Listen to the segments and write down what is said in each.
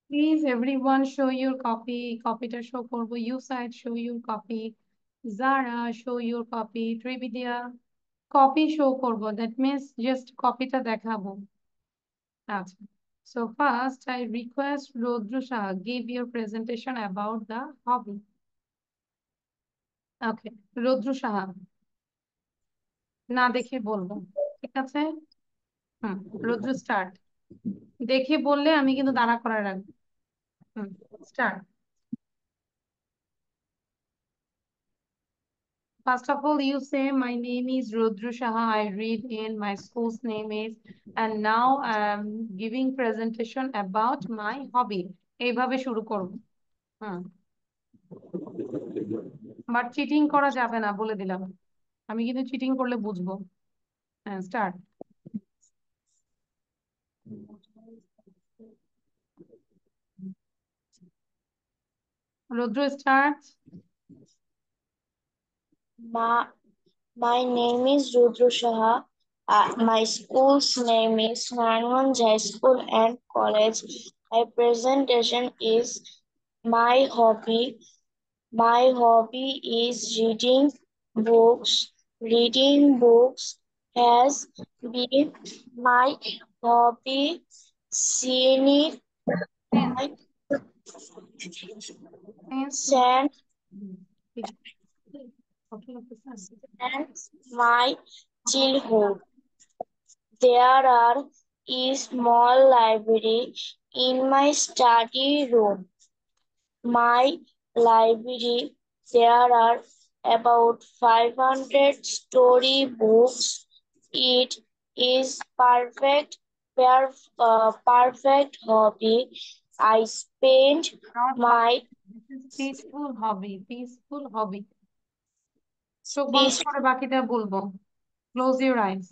Please, everyone, show your copy. Copyটা show করবো. You side, show your copy. Zara, show your copy. Trividia, copy show করবো. That means just copyটা দেখাবো. আচ্ছা. So first, I request Rodru Shah give your presentation about the hobby. Okay, Rodru Shah, না দেখে বলবো, ঠিক আছে? রুদ্র start. দেখে বললে আমি কিন্তু দাঁড়া করায় রাখবো। Start. First of all, you say my name is Rudra Shaha. I read in my school's name is, and now I'm giving presentation about my hobby. এইভাবে শুরু করব। হুম, বাট চিটিং করা যাবে না বলে দিলাম। আমি কিন্তু চিটিং করলে বুঝবো। হ্যাঁ, start. Rudra start. My name is Rudra Shaha. My school's name is Narayanganj High School and College. My presentation is my hobby. My hobby is reading books. Reading books has been my hobby since my since my childhood. There are a small library in my study room. My library, there are about 500 story books. It is perfect hobby. I spend my peaceful hobby, peaceful hobby. চোখ বন্ধ করে বাকিটা বলবো। Close your eyes.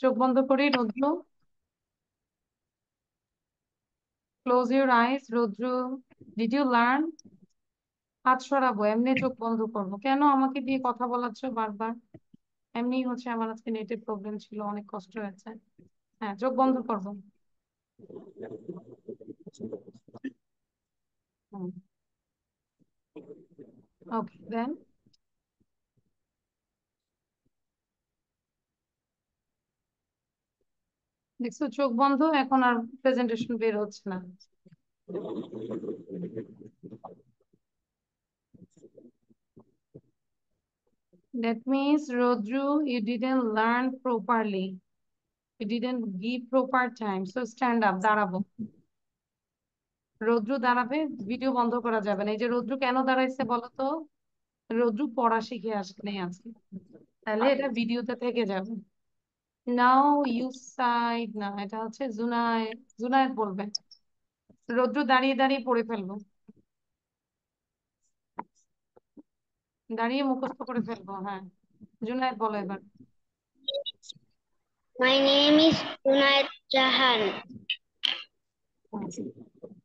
চোখ বন্ধ করে Rudra, close your eyes. Rudra, did you learn? হাত সরাবো, এমনি চোখ বন্ধ করবো। কেন আমাকে দিয়ে কথা বলাচ্ছ বারবার? এমনি হচ্ছে, আমার আজকে নেটের প্রবলেম ছিল, অনেক কষ্ট হয়েছে। হ্যাঁ, চোখ বন্ধ করবো। ওকে, দেন দেখছো চোখ বন্ধ, এখন আর প্রেজেন্টেশন বের হচ্ছে না। That means Rodru, you didn't learn properly. You didn't give proper time. So stand up, দাঁড়াবো। রৌদ্র দাঁড়াবে, ভিডিও বন্ধ করা যাবে না। এই যে রৌদ্র কেন দাঁড়াইছে বলো তো? রৌদ্র পড়া শিখে আসলে আজকে, তাহলে এটা ভিডিওতে থেকে যাবে। নাও ইউ সাইড, না এটা হচ্ছে জুনায়েদ। জুনায়েদ বলবে। রৌদ্র দাঁড়িয়ে দাঁড়িয়ে পড়ে ফেলবো, দাঁড়িয়ে মুখস্থ করে ফেলবো। হ্যাঁ, জুনায়েদ বলো এবার। My name is Junaid Jahan.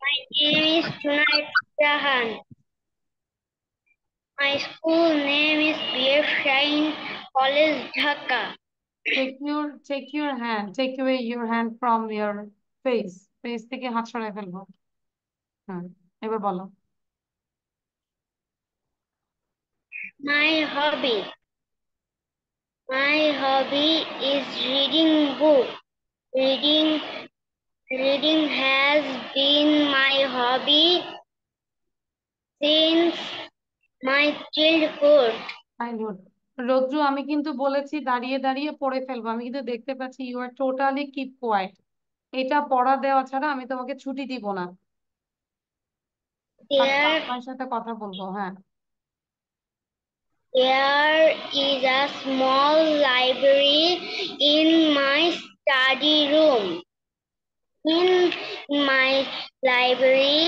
My name is Junaid Jahan. My school name is BF Shine College, Dhaka. Take your hand, take away your hand from your face. Face থেকে হাত সরাই ফেলবো। হ্যাঁ, এবার বলো। My hobby. My hobby is reading book. Reading has been my hobby since my childhood. Childhood. রোদ্রু, আমি কিন্তু বলেছি দাঁড়িয়ে দাঁড়িয়ে পড়ে ফেলবো। আমি কিন্তু দেখতে পাচ্ছি you are totally keep quiet. এটা পড়া দেওয়া ছাড়া আমি তোমাকে ছুটি দিব না। There, আপনার সাথে কথা বলবো। হ্যাঁ, there is a small library in my study room. In my library,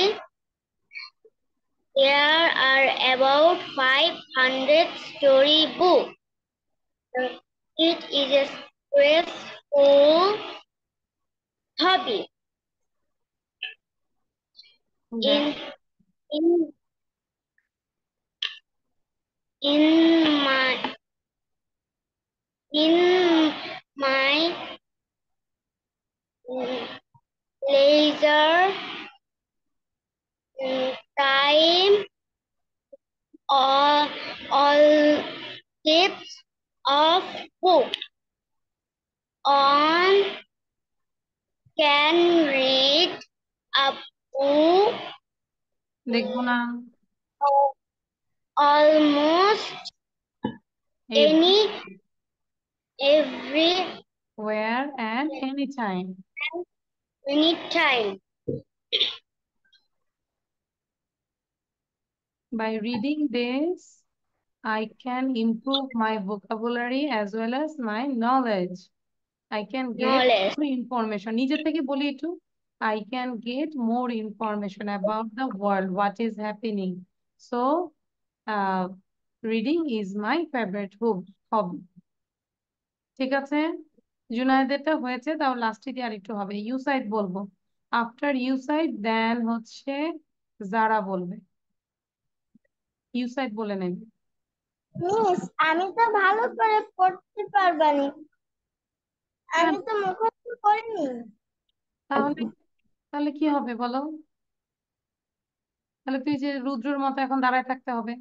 there are about 500 story books. It is a stressful hobby. Then In in my in my leisure time, all types of book. On can read up to দেখবো না। almost any every Where and anytime. time. By reading this, I can improve my vocabulary as well as my knowledge. I can get Knowledge. more information. নিজে থেকে বলি একটু। I can get more information about the world, what is happening. So, uh, reading is my favorite hobby. ঠিক আছে, জুনায়েদেরটা হয়েছে, তাও লাস্টে দিয়ে আরেকটু হবে। ইউ সাইড বলবো, আফটার ইউ সাইড দেন হচ্ছে যারা বলবে। ইউ সাইড বলে নেবে। মিস, আমি তো ভালো করে পড়তে পারবানি, আমি তো মুখস্থ করিনি। তাহলে তাহলে কি হবে বলো? তাহলে তুই যে রুদ্রর মতো এখন দাঁড়ায় থাকতে হবে।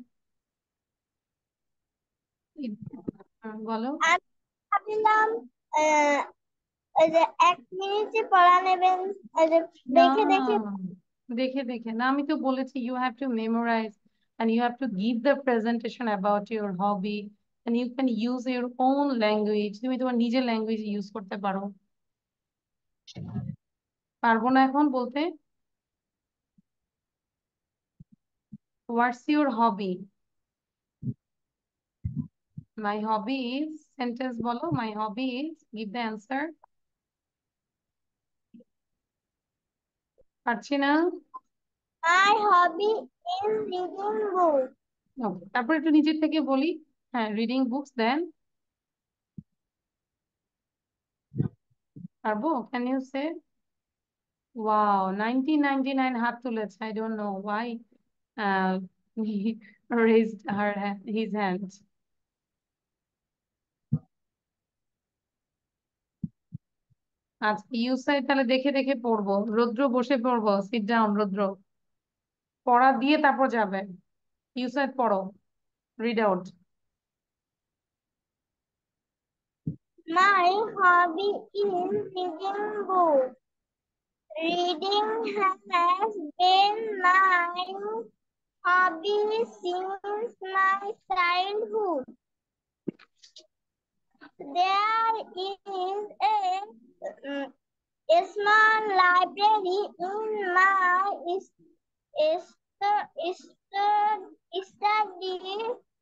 বলো। আমি ভাবিলাম ওই যে 1 মিনিটে পড়া নেবেন, ওই যে না, দেখে দেখে। দেখে দেখে না, আমি তো বলেছি you have to memorize and you have to give the presentation about your hobby and you can use your own language. তুমি তোমার নিজের ল্যাঙ্গুয়েজ ইউজ করতে পারো। পারবো না এখন বলতে। What's your hobby? My hobby is, sentence বলো, my hobby is, give the answer. পারছি না। My hobby is reading books. Okay, তারপর একটু নিজের থেকে বলি। হ্যাঁ, রিডিং বুকস দেন। পারবো, ক্যান ইউ সে? ওয়াও, 1999 হাত তুলেছে। I don't know why he raised his hand. আচ্ছা, ইউ সাইড তাহলে দেখে দেখে পড়বো। রুদ্র বসে পড়বো, সিট ডাউন রুদ্র। পড়া দিয়ে তারপর যাবে। ইউ সাইড পড়ো, read out. My hobby is reading books. Reading has been my hobby since my childhood. There is a small library in my study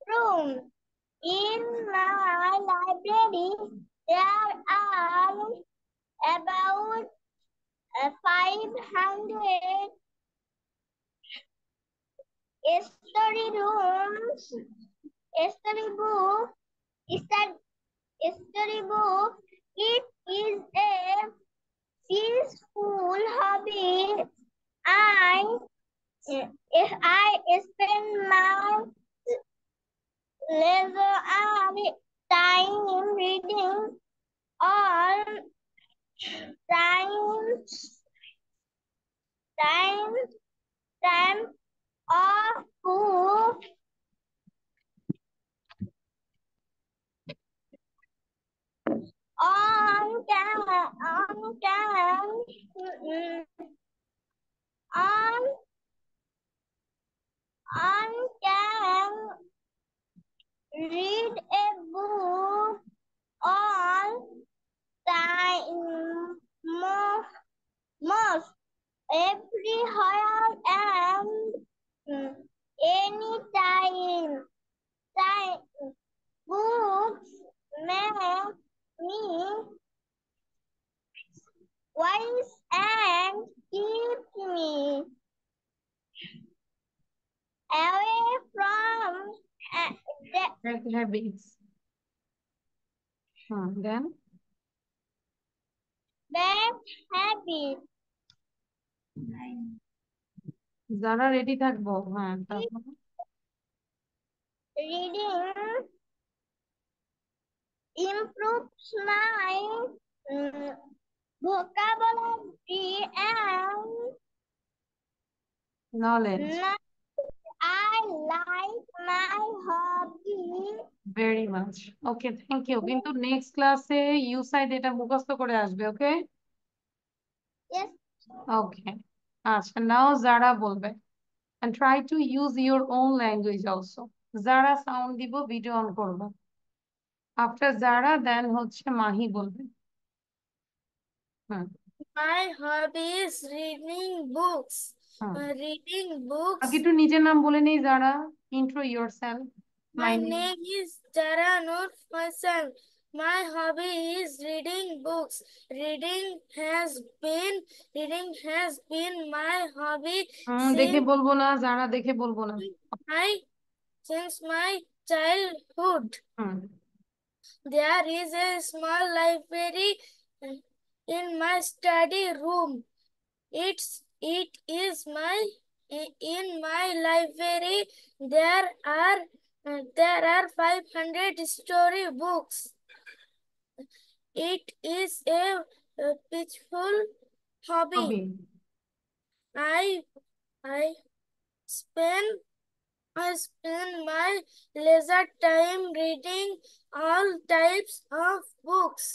room. In my library, there are about 500 storybook, storybook. It is a peaceful hobby. I if I spend my leisure time reading all time time time of book on on can read a book all time most everywhere and any time books make me wise and keep me away from Bad habits. Then bad habits. যারা ready থাকবো, হ্যাঁ তারপর। Reading improves my vocabulary and knowledge. I like my hobby. Very much. Okay, thank you. কিন্তু next ক্লাসে you side এটা মুখস্থ করে আসবে, ওকে? Yes. ওকে, আচ্ছা, নাও যারা বলবে and try to use your own language also. যারা সাউন্ড দিব, ভিডিও অন করবো। আফটার যারা দেন হচ্ছে মাহি বলবে। হুম My hobby is reading books. Hmm Reading আগে books. একটু নিজের নাম বলে নেই, যারা। Intro your self. My name is Zara Noor Faisal. My hobby is reading books. Reading has been my hobby দেখে since বলবো না, যারা দেখে বলবো না। my since my childhood. Hmm There is a small library in my study room. It is my in my library there are 500 story books. It is a peaceful hobby. Hobby. I I spend I spend my leisure time reading all types of books.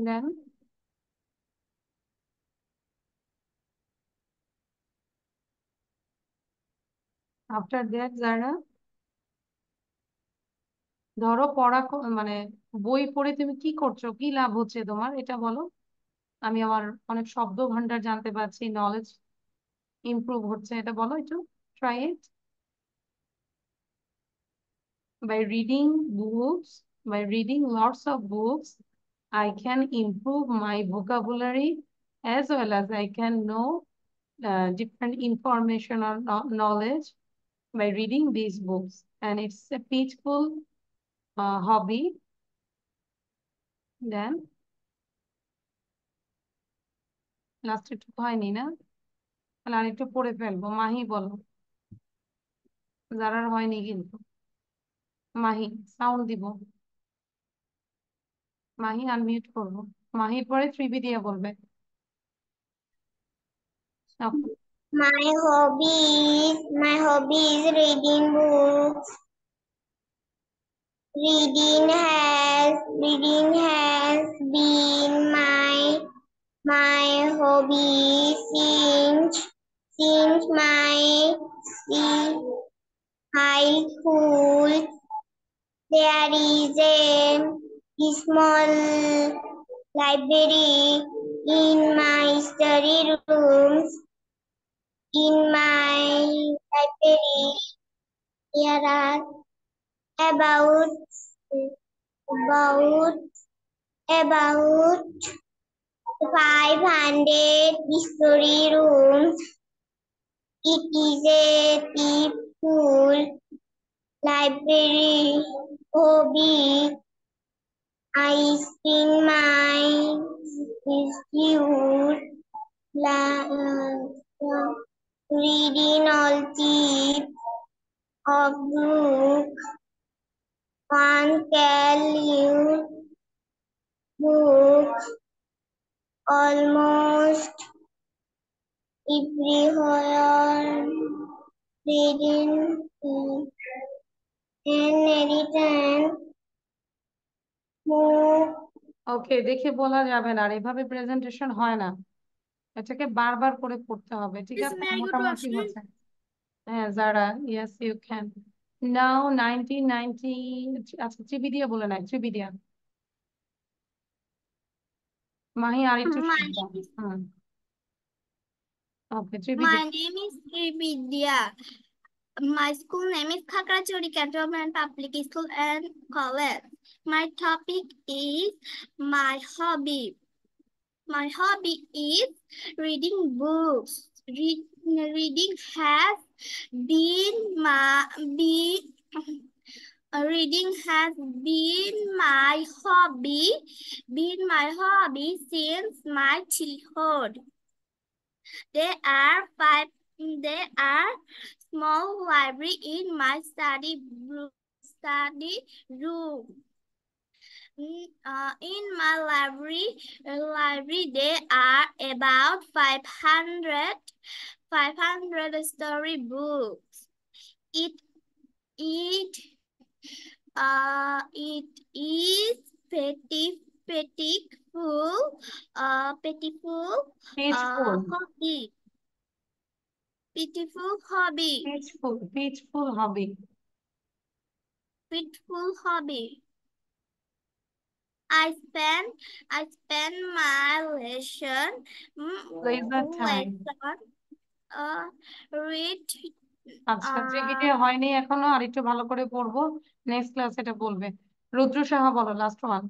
Then after that যারা ধরো মানে বই পড়ে তুমি কি করছো, কি লাভ হচ্ছে তোমার, এটা বলো। আমি আমার অনেক শব্দ ভান্ডার জানতে পারছি, নলেজ ইমপ্রুভ হচ্ছে, এটা বলো একটু। Try it. By reading books, by reading lots of books, I can improve my vocabulary as well as I can know different information or knowledge by reading these books. And it's a peaceful hobby. Then last একটু হয়নি না, তাহলে আর একটু পড়ে ফেলবো। মাহি বলো। যারার হয়নি কিন্তু। মাহি সাউন্ড দিব। মাহি আনমিউট করবো। মাহির পরে ত্রিবিদিয়া বলবে। Okay. My hobby is reading books. Reading has been my hobby since my childhood. There is a small library in my study room. In my library, there are about about about 500 story rooms. It is a peaceful library hobby. I spend my youth reading all types of books. One can leave books almost everywhere. Reading and editing book. ওকে, দেখে বলা যাবে না, আর এভাবে presentation হয় না। এটাকে বারবার করে পড়তে হবে, ঠিক Miss, আছে? may I go to মোটামুটি washroom? হচ্ছে। হ্যাঁ যারা, ইয়েস ইউ ক্যান। নাও 1990। আচ্ছা, ত্রিবিদিয়া বলে নাই, ত্রিবিদিয়া। মাহি আর একটু My শব্দ। name is hmm okay, ত্রিবিদিয়া। Srividya. My school name is Khakrachuri Cantonment Public School and College. My topic is my hobby. My hobby is reading books. Reading has been reading has been my hobby since my childhood. There are small library in my study room. study room. In my library there are about 500 story books. It is pitiful Peaceful. hobby. Pitiful hobby. Peaceful hobby. Pitiful hobby. I spend my lesson Leisure time. read আচ্ছা, যে হয়নি এখনো আর একটু ভালো করে পড়বো, next class এটা বলবে। রুদ্র সাহা বলো লাস্ট ওয়ান,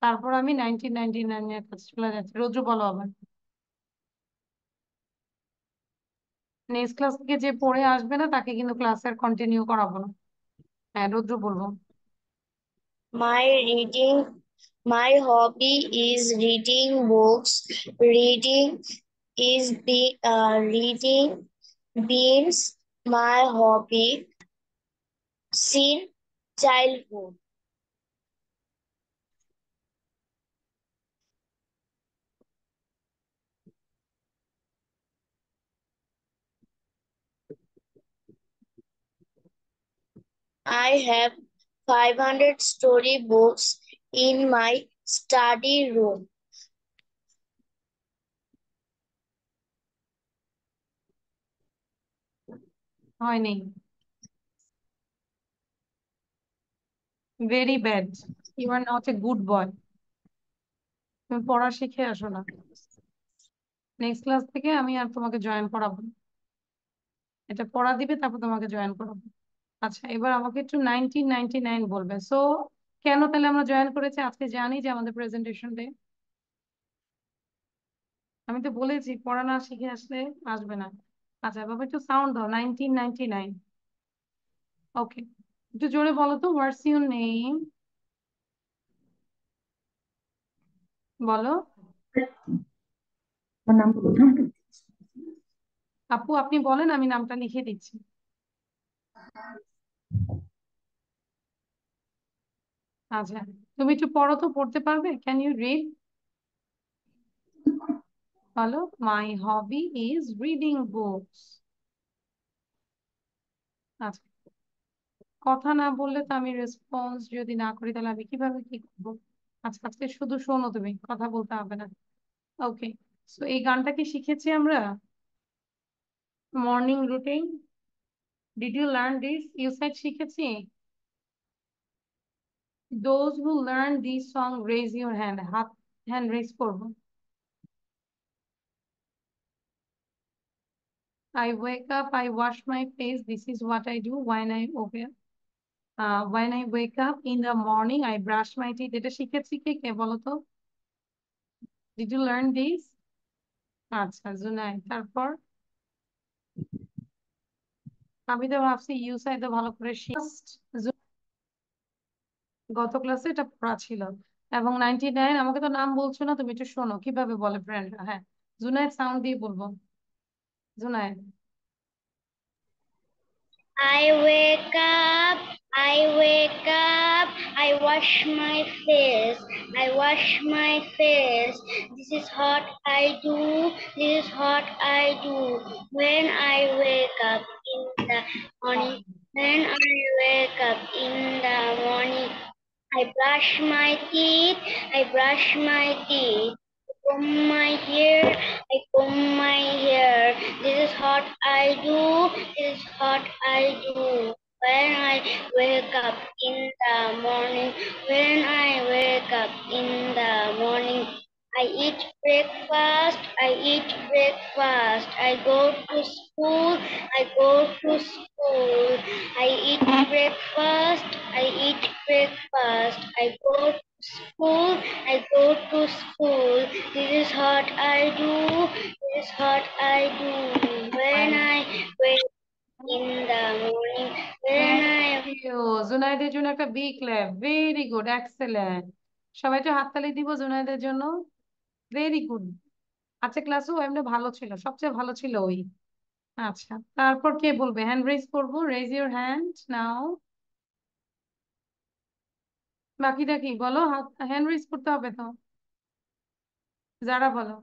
তারপর আমি 1999 এর কাছে চলে যাচ্ছি। রুদ্র বলো আবার। নেক্সট ক্লাস থেকে যে পড়ে আসবে না তাকে কিন্তু ক্লাসের কন্টিনিউ করাবো না। হ্যাঁ, rudra বলবো। My reading, my hobby is reading books. Reading reading being my hobby since childhood. I have 500 storybooks in my study room. হয়নি। Very bad, you are not a good boy. তুমি পড়া শিখে আসো না। নেক্সট ক্লাস থেকে আমি আর তোমাকে join করাবো না। এটা পড়া দিবে, তারপর তোমাকে জয়েন করাবো। আচ্ছা, এবার আমাকে একটু 1999 বলবে। সো কেন তাহলে আমরা জয়েন করেছি? আজকে জানি যে আমাদের প্রেজেন্টেশন ডে। আমি তো বলেছি পড়া না শিখে আসলে আসবে না। আচ্ছা বাবা, একটু সাউন্ড দাও। 1999। ওকে, একটু জোরে বলো তো, হোয়াটস ইউর নেম? বলো। আপু আপনি বলেন, আমি নামটা লিখে দিচ্ছি। আচ্ছা, তুমি একটু পড়ো তো, পড়তে পারবে? Can you read? বলো, my hobby is reading books. আচ্ছা, কথা না বললে তো আমি রেসপন্স যদি না করি তাহলে আমি কিভাবে কি করবো? আচ্ছা, আজকে শুধু শোনো, তুমি কথা বলতে হবে না। ওকে, সো এই গানটা কি শিখেছি আমরা? Morning routine, did you learn this? ইউ সাইড শিখেছি? Those who learn this song raise your hand, হাত হ্যান্ড রেজ করবো। I wake up, I wash my face. This is what I do when I open. When I wake up in the morning, I brush my teeth. এটা শিখেছি কে বলো তো? Did you learn this? আচ্ছা, জুনাই। তারপর আমি তো ভাবছি ইউসাই তো ভালো করে গত ক্লাসে এটা পড়া ছিল। এবং 99, আমাকে তো নাম বলছো না, তুমি একটু শোনো কিভাবে বলে ফ্রেন্ডরা। হ্যাঁ, জুনাইদ সাউন্ড দিয়ে বলবো। Junaid. I wash my face, I wash my face. This is what I do, this is what I do. When I wake up in the morning, when I wake up in the morning, I brush my teeth, I brush my teeth. Comb my hair, I comb my hair. This is what I do, this is what I do. When I wake up in the morning, when I wake up in the morning, I eat breakfast, I eat breakfast. I go to school, I go to school. I eat breakfast, I eat breakfast. I go to school, I go to school. This is what I do, this is what I do. When I wake in the morning, when I জুনাইদের জন্য একটা big clap. Very good, excellent. সবাই একটু হাততালি দিব জুনাইদের জন্য। Very good. আচ্ছা, ক্লাসও এমনি ভালো ছিল, সবচেয়ে ভালো ছিল ওই। আচ্ছা, তারপর কে বলবে? হ্যান্ড রেজ করবো, রেজ ইউর হ্যান্ড নাও। বাকিটা কি বলো, হ্যান্ড রেজ করতে হবে তো। যারা বলো,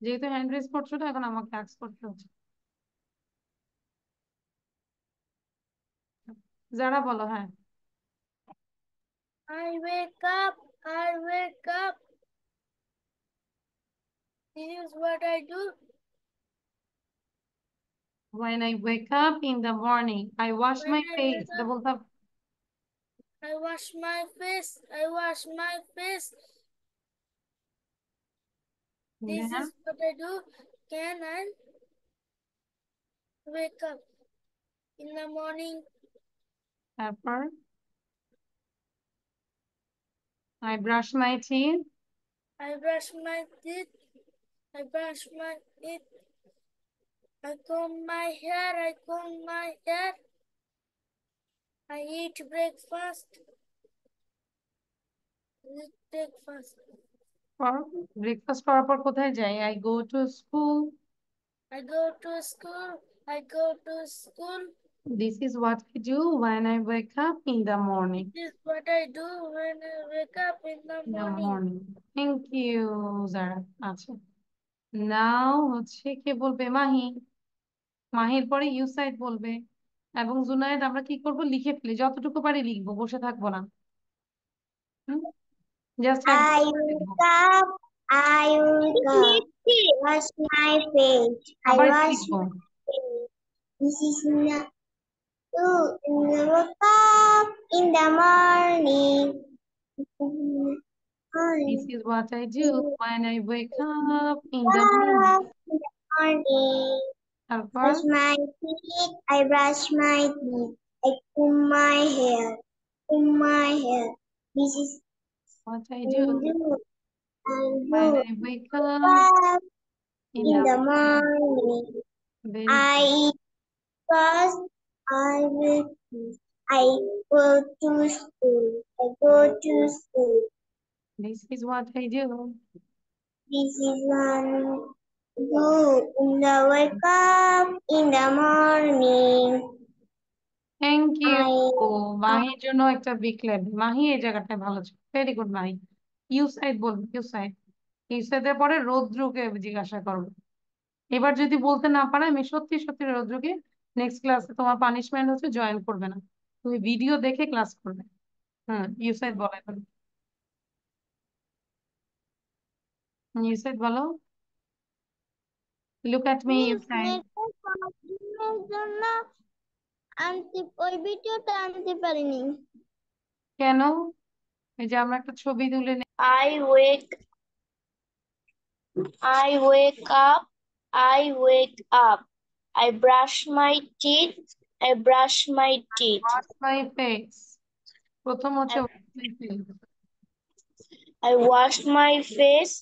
যেহেতু হ্যান্ড রেজ করছো না, এখন আমাকে আস্ক করতে হচ্ছে। যারা বলো, হ্যাঁ। I wake up. I wake up. This is what I do. When I wake up in the morning, I wash When my I face. wake এটা up, বলতে হবে। I wash my face. I wash my face. This Then, is what I do. Can I wake up in the morning? তারপর I brush my teeth. I brush my teeth. I brush my teeth. I comb my hair. I comb my hair. I eat breakfast. Eat breakfast. Breakfast করার পর কোথায় যাই? I go to school. I go to school. I go to school. This is what I do when I wake up in the morning. This is what I do when I wake up in the In the morning. morning. Thank you, Zara. আচ্ছা, নাও হচ্ছে কে বলবে? মাহি। মাহির পরে ইউসাইদ বলবে, এবং জুনায়েদ আমরা কি করব, লিখে ফেলি, যতটুকু পারি লিখবো, বসে থাকবো না। জাস্ট একদম I লিখবো। wake up. I wake up. Wash my face. I আবার কি wash লিখবো? my face. This is not true. I wake up in the morning. This is what I do when I wake up in the morning. Up in the morning. তারপর Brush my teeth. I brush my teeth. I comb my hair. Comb my hair. This is what I I do do. I when do. I wake up Up in in the the morning. morning. Very I good. eat first. I will. I go to school. I go to school. This is what I do. This is one do in the wake up in the morning. Thank you. I মাহির জন্য একটা big clap. Mahi এই জায়গাটায় ভালো ছিল, very good Mahi. ইউসাইদ বলবো, ইউসাইদ। ইউসাইদের পরে রৌদ্রকে জিজ্ঞাসা করবো। এবার যদি বলতে না পারে, আমি সত্যি সত্যি রৌদ্রকে নেক্সট ক্লাসে তোমার পানিশমেন্ট হচ্ছে জয়েন করবে না, তুমি ভিডিও দেখে ক্লাস করবে। ইউসাইদ বলো এখন। ইউসাইদ বলো, লুক অ্যাট মি মিস ইউসাইদ। নেটের প্রবলেমের জন্য ওই ভিডিওটা আনতে পারিনি। কেন? এই যে আমরা একটা ছবি তুলে নিই। I wake up. I wake up. I brush my teeth. I brush my teeth. Wash my face. প্রথম হচ্ছে I, wash my face। I wash my face.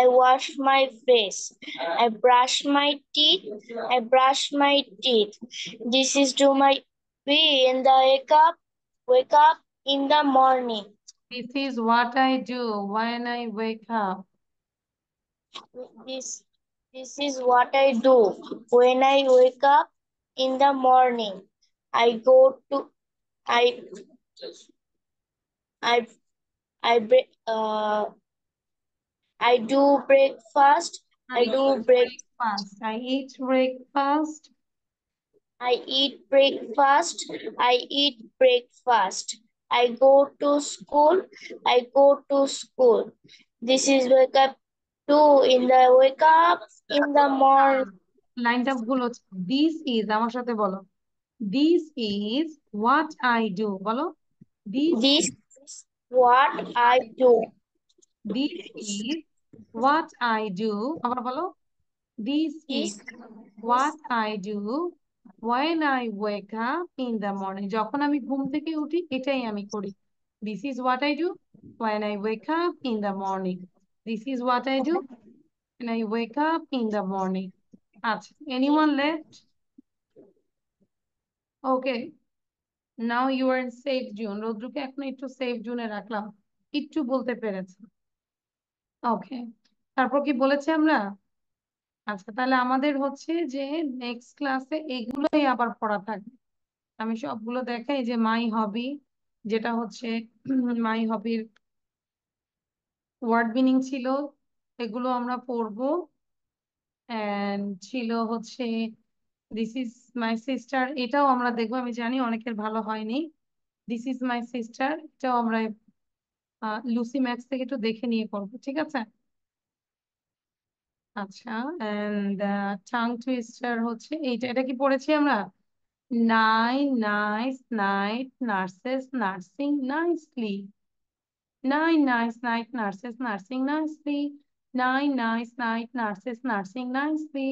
I wash my face. I brush my teeth. I brush my teeth. This is to my be in the wake up in the morning. This is what I do when I wake up. This this is what I do when I wake up in the morning. I go to I I I do breakfast. I eat breakfast. I eat breakfast. I eat breakfast. I eat breakfast. I go to school. I go to school. This is wake up do in the wake up in the morning. লাইনটা ভুল হচ্ছে। This is, আমার সাথে বলো, This is what I do। বলো, This This is what I do. This is what I do। আবার বলো, This is This what I do when I wake up in the morning। যখন আমি ঘুম থেকে উঠি এটাই আমি করি। This is what I do when I wake up in the morning। This is what I do when I wake up in the morning। আচ্ছা, anyone left? Okay, now you are in safe zone। রৌদ্রকে এখন একটু safe জোনে রাখলাম, একটু বলতে পেরেছে। ওকে, তারপর কি বলেছি আমরা? আচ্ছা, তাহলে আমাদের হচ্ছে যে নেক্সট ক্লাসে এগুলোই আবার পড়া থাকবে। আমি সবগুলো দেখাই যে মাই হবি, যেটা হচ্ছে মাই হবির ওয়ার্ড মিনিং ছিল, এগুলো আমরা পড়বো। এন্ড ছিল হচ্ছে দিস ইজ মাই সিস্টার, এটাও আমরা দেখবো। আমি জানি অনেকের ভালো হয়নি। দিস ইজ মাই সিস্টার, এটাও আমরা লুসি ম্যাক্স থেকে একটু দেখে নিয়ে করবো, ঠিক আছে? আচ্ছা, এন্ড টাং টুইস্টার হচ্ছে এইটা, এটা কি পড়েছি আমরা? Nine nice night nurses nursing nicely, nine nice night nurses nursing nicely. Nine nice night nurses nursing nicely.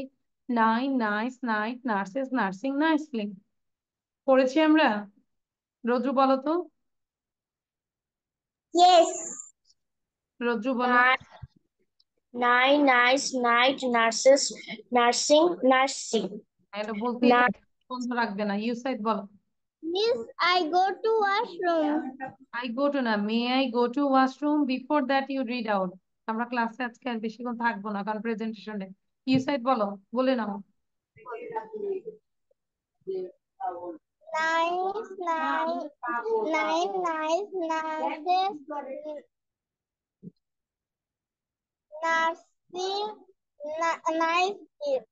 Nine nice night nurses nursing nicely. পড়েছি আমরা? রোদ্রু বলো তো। Yes. রোদ্রু বলো। Nine nice night nurses nursing. এটা বলতেই Nine. থাকবে, বন্ধ রাখবে না। ইউ সাইড বলো। Miss, I go to washroom. I go to না, may I go to washroom, before that you read out. আমরা ক্লাসে আজকে আর বেশিক্ষণ থাকবো না, কারণ প্রেজেন্টেশনে। ইউ সাইড বলো, বলে নাও। Nice, nice, nice nurses nursing nice kids.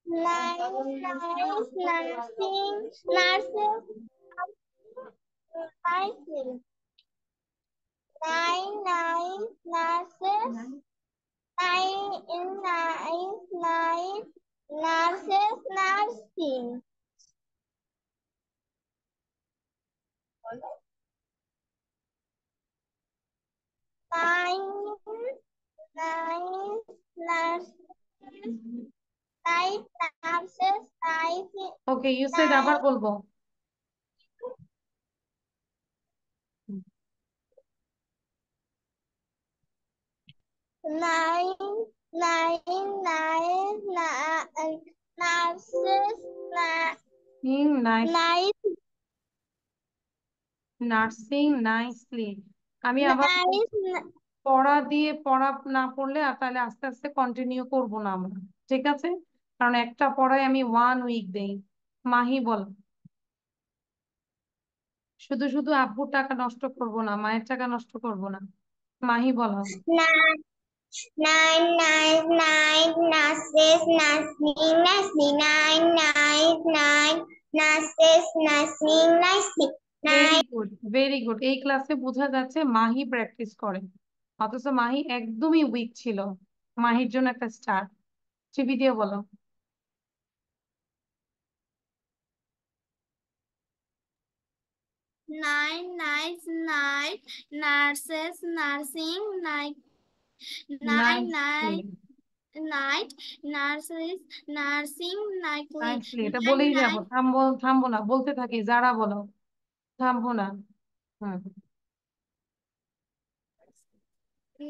Nice, nice nursing nurses nicely. Nine, nine nurses. Nine, nine nurses nursing. Nine, nine nurses. Nine nurses nursing. Okay, you side আবার বলবো। Nine, nurses nice, nice, nursing nicely. আমি আবার nice. পড়া দিয়ে পড়া না পড়লে আর তাহলে আস্তে আস্তে কন্টিনিউ করব না আমরা, ঠিক আছে? কারণ একটা পড়ায় আমি 1 উইক দেই। মাহি বল। শুধু শুধু আব্বুর টাকা নষ্ট করব না, মায়ের টাকা নষ্ট করব না। মাহি বলো। Nine, nurses nursing nicely. Nine nurses nursing nicely. Very Nine. Good, very good. এই ক্লাসে বোঝা যাচ্ছে মাহি প্র্যাকটিস করে, অথচ মাহি একদমই উইক ছিল। মাহির জন্য একটা স্টার। চিবি দিয়ে বলো। Nine nice night nurses nursing night. Nine nicely, night night nurses nursing nightly. Nicely, এটা Nine বলেই যাবো। nine থামবো, থামবো না, বলতে থাকি। যারা বলো, থামবো না। হুম,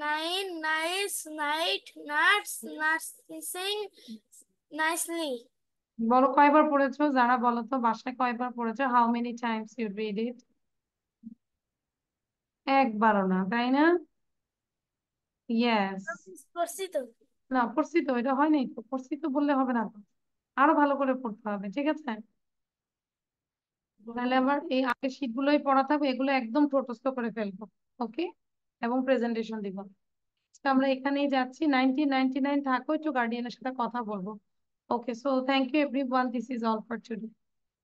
nine nice night nurse nursing nicely. বলো কয়বার পড়েছো? যারা বলো তো বাসায় কয়বার পড়েছো? How many times you read it? একবারও না, তাই না? ইয়েস। পড়ছি তো। না, পড়ছি তো, এটা হয় নাই তো। পড়ছি তো বললে হবে না তো, আরো ভালো করে পড়তে হবে, ঠিক আছে? তাহলে আবার এই আগের শীট গুলোই পড়া থাকবে, এগুলো একদম ঠোঁটস্থ করে ফেলবো। ওকে, এবং প্রেজেন্টেশন দিব। তো আমরা এখানেই যাচ্ছি। 1999 থাকো, একটু গার্ডিয়ানের সাথে কথা বলবো। Okay, so thank you everyone, this is all for today.